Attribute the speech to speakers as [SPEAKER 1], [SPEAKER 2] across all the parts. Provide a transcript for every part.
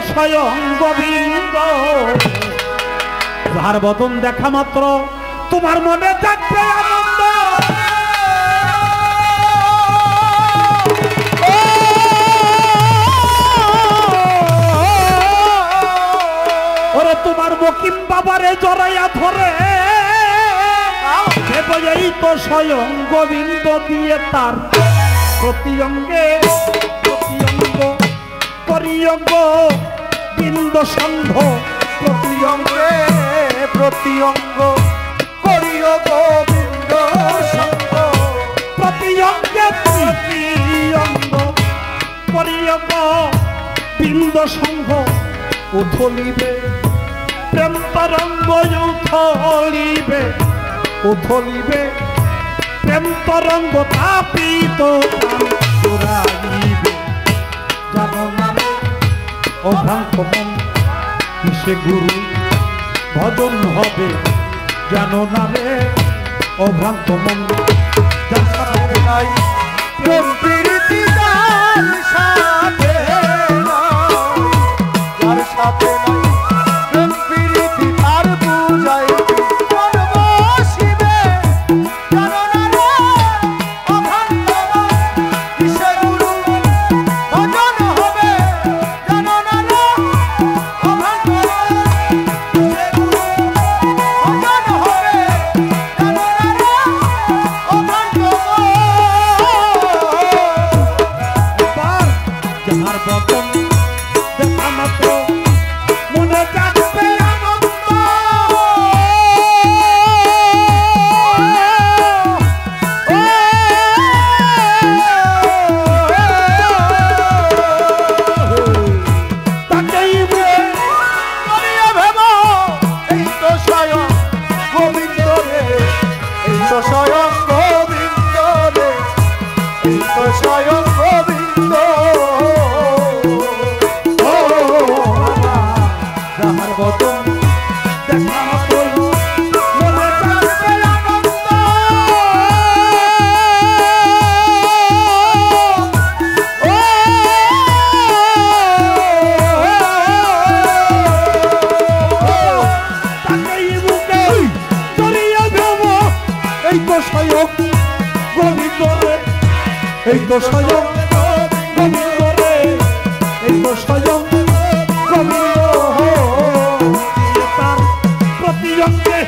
[SPEAKER 1] স্বয়ং গোবিন্দ। যাহার বদন দেখা মাত্র তোমার মনে থাকবে আনন্দ। ওরে তোমার মকিম বাবারে জড়াইয়া ধরে এই তো স্বয়ং গোবিন্দ দিয়ে তার প্রতি অঙ্গে পরিয়ঙ্গ বিন্দ সন্ধ প্রতি অঙ্গে করিয় গোবিন্দ সঙ্গ প্রতি অঙ্গে পরিয়ঙ্গ বিন্দ সঙ্গ উথলিবে প্রেম তরঙ্গ উথলিবে প্রেম তরঙ্গ তাপিত পুরাইবে। জানো না অভ্রান্ত মন কিসে গুরু ভজন হবে। জানো না রে অভ্রান্ত মন যার সাথে নাই প্রেম প্রীতি, যার সাথে নাই প্রেম প্রীতি তার বুঝাই এই তো স্বয়ং গোবিন্দ রে, এই তো স্বয়ং গোবিন্দ তার প্রতি অঙ্গে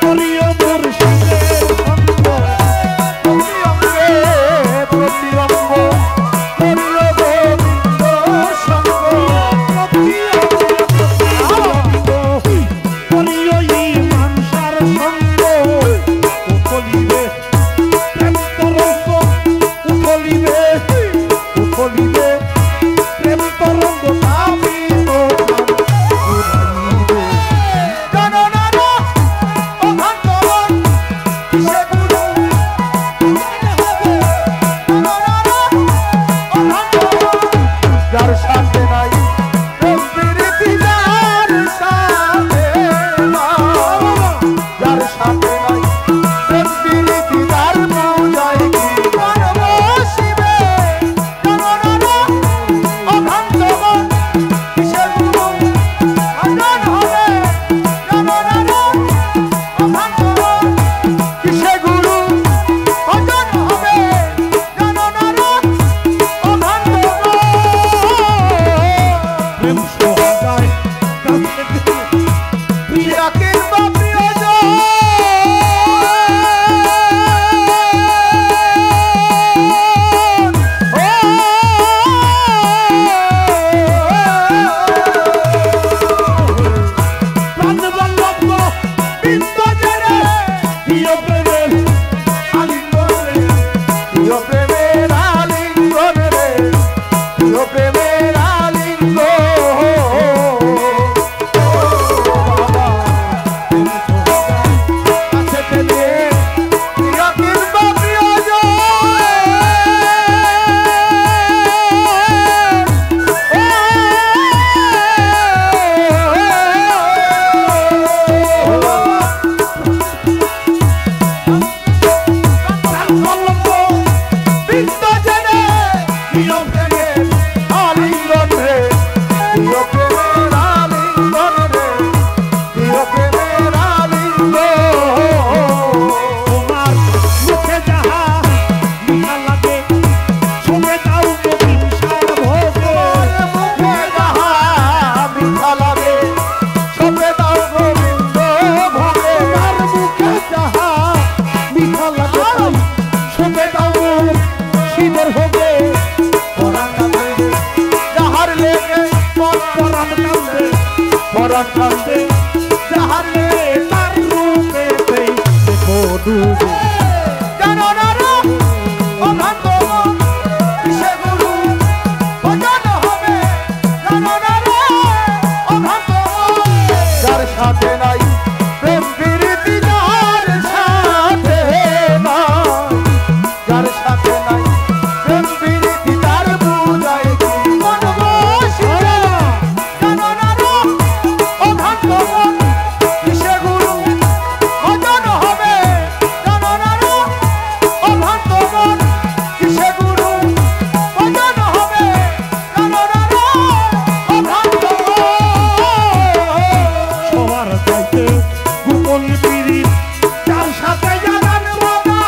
[SPEAKER 1] করিও মুর্শিদের সঙ্গ প্রতি অঙ্গে করিও গোবিন্দ সঙ্গ করিও ইমানসার সঙ্গ কলিবে প্রেম তরঙ্গ কাছে যাহারে তার রূপেতেই দেখো ডুবে
[SPEAKER 2] জানো না রে ও ভ্রান্ত মন কিসে গুরু ভজন হবে জানো না রে ও ভ্রান্ত মন যার সাথে নাই প্রেম প্রীতি যার সাথে নাই যার সাথে নাই প্রেম প্রীতি তার বুঝাই কি মন বসিবে জানো না রে ও ভ্রান্ত মন কিসে গুরু ভজন হবে জানো না রে ও ভ্রান্ত মন কিসে গুরু ভজন হবে জানো না রে ও ভ্রান্ত
[SPEAKER 1] সবার চাইতে গোপন পিরিত যার সাথে জানান বাবা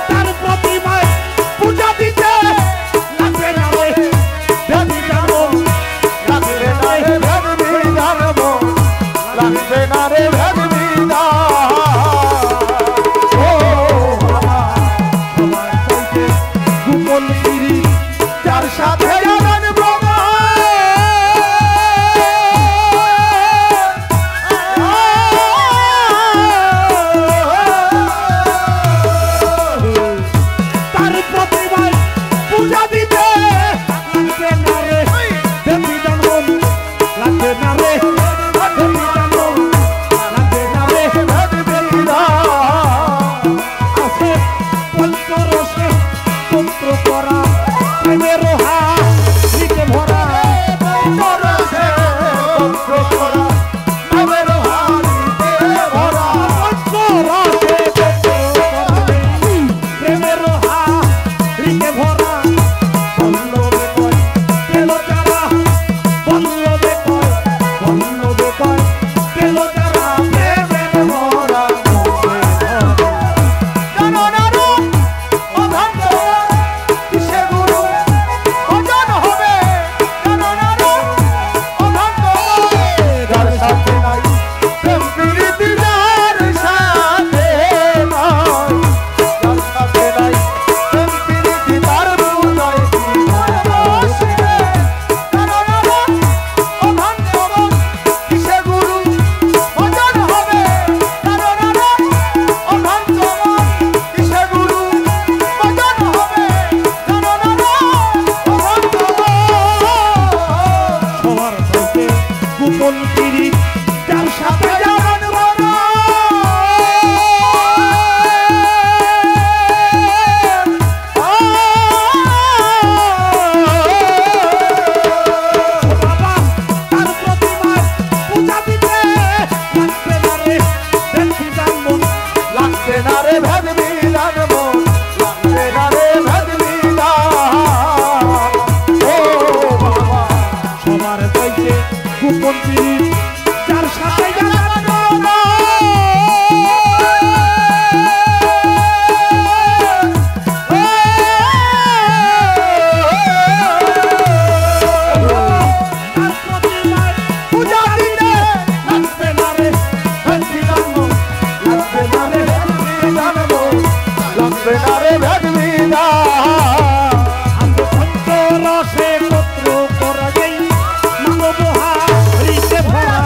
[SPEAKER 1] তার প্রতিমায় পূজা দিতে লাগবে না রে দেবী জানো
[SPEAKER 2] লাগবে না রে ভেদ বিধান মন লাগবে না রে ভেদ বিধান ও বাবা
[SPEAKER 1] সবার চাইতে গোপন পিরিত
[SPEAKER 2] যার সাথে জানান
[SPEAKER 1] তার প্রতিমায় পূজা দিতে লাগবে না রে দেবী জানো লাগবে না রে দেবী জানো লাগবে না রে
[SPEAKER 2] ভেদ বিধান
[SPEAKER 1] আছে পঞ্চরসে তন্ত্র করা প্রেমের হাতে ভরা
[SPEAKER 2] পঞ্চরসে তন্ত্র করা প্রেমের হাতে ভরা
[SPEAKER 1] পঞ্চরসে তন্ত্র করা প্রেমের হাতে ভরা বল্লভে কয় পেল যারা বল্লভে কয় পেল যারা প্রেমের ভরা
[SPEAKER 2] জানো না রে ও ভ্রান্ত কিসে গুরু ভজন হবে জানো না রে ও ভ্রান্ত যার সাথে নাই প্রেম প্রীতি যার সাথে নাই যার সাথে নাই প্রেম প্রীতি তার বুঝাই কি মন বসিবে জানো না রে ও ভ্রান্ত কিসে গুরু ভজন হবে জানো না রে ও ভ্রান্ত কিসে গুরু ভজন হবে জানো না রে ও ভ্রান্ত
[SPEAKER 1] সবার চাইতে গোপন পিরিত যার সাথে
[SPEAKER 2] জানান বড়
[SPEAKER 1] বাবা তার প্রতিমায় পূজা দিতে লাগবে না রে দেবী জানো
[SPEAKER 2] লাগবে না রে ভেদ বিধান মন লাগবে না রে ভেদ বিধান ও বাবা
[SPEAKER 1] সবার চাইতে গোপন পিরিত যার সাথে জানানো তার প্রতিমায় পূজা দিতে লাগবে না রে দেবী জানো
[SPEAKER 2] লাগবে না রে ভেদ বিধান মন লাগবে না রে ভেদ বিধান
[SPEAKER 1] আমি পঞ্চরসে পত্র করা যাই মানব হারিতে ভরা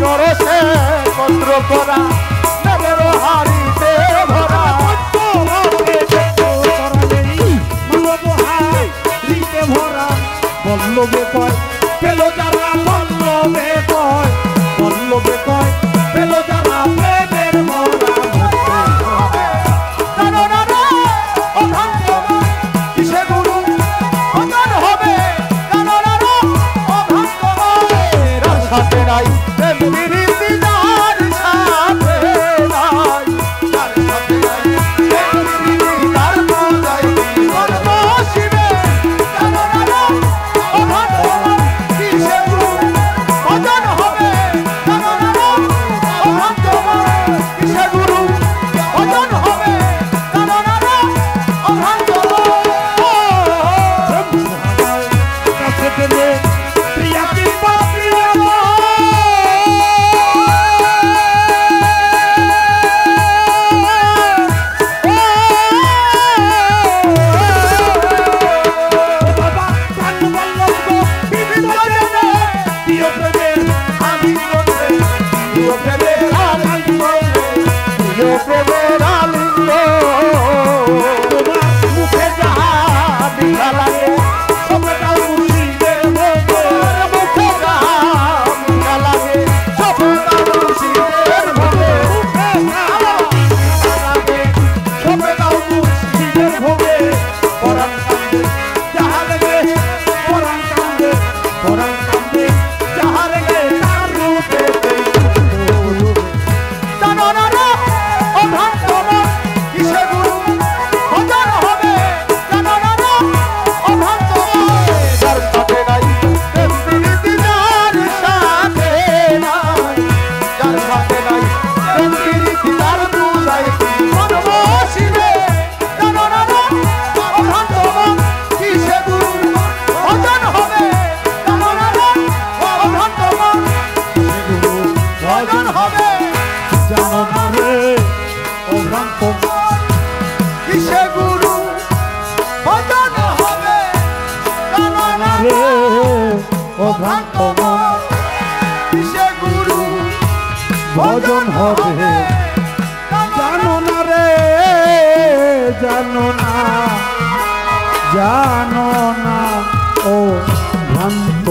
[SPEAKER 2] চরসে পত্র করা নগর হারিতে ভরা
[SPEAKER 1] পঞ্চরসে পত্র করা যাই মানব হারিতে ভরা বল্লভে কয় পেল যারা বল্লভে কয় পেল যারা প্রেমের মরা
[SPEAKER 2] জানো না রে ও ভ্রান্ত কিসে গুরু ভজন হবে জানো না রে ও ভ্রান্ত যার সাথে নাই প্রেম প্রীতি যার সাথে নাই যার সাথে নাই প্রেম প্রীতি তার বুঝাই কি মন বসিবে জানো না রে ও ভ্রান্ত কিসে গুরু ভজন হবে জানো না রে ও ভ্রান্ত কিসে গুরু ভজন হবে জানো না রে ও ভ্রান্ত
[SPEAKER 1] কাছে পেলে প্রিয়া কিংবা প্রিয়া পরাণ কান্দে যাহার গে তার রূপে
[SPEAKER 2] জানো না রে ও ভ্রান্ত মন কিসে গুরু ভজন হবে জানো না রে ও ভ্রান্ত মন যার সাথে নাই প্রেম প্রীতি যার সাথে নাই যার সাথে নাই প্রেম প্রীতি তার তুলাই মন বসিবে জানো না রে ও ভ্রান্ত মন কিসে গুরু ভজন হবে জানো না রে ও ভ্রান্ত মন ভজন হবে
[SPEAKER 1] জানো না রে ও ভ্রান্ত
[SPEAKER 2] কিসে গুরু ভজন হবে জানো না
[SPEAKER 1] রে ও ভ্রান্ত
[SPEAKER 2] কিসে গুরু
[SPEAKER 1] ভজন হবে জানো না রে জানো না ও ভ্রান্ত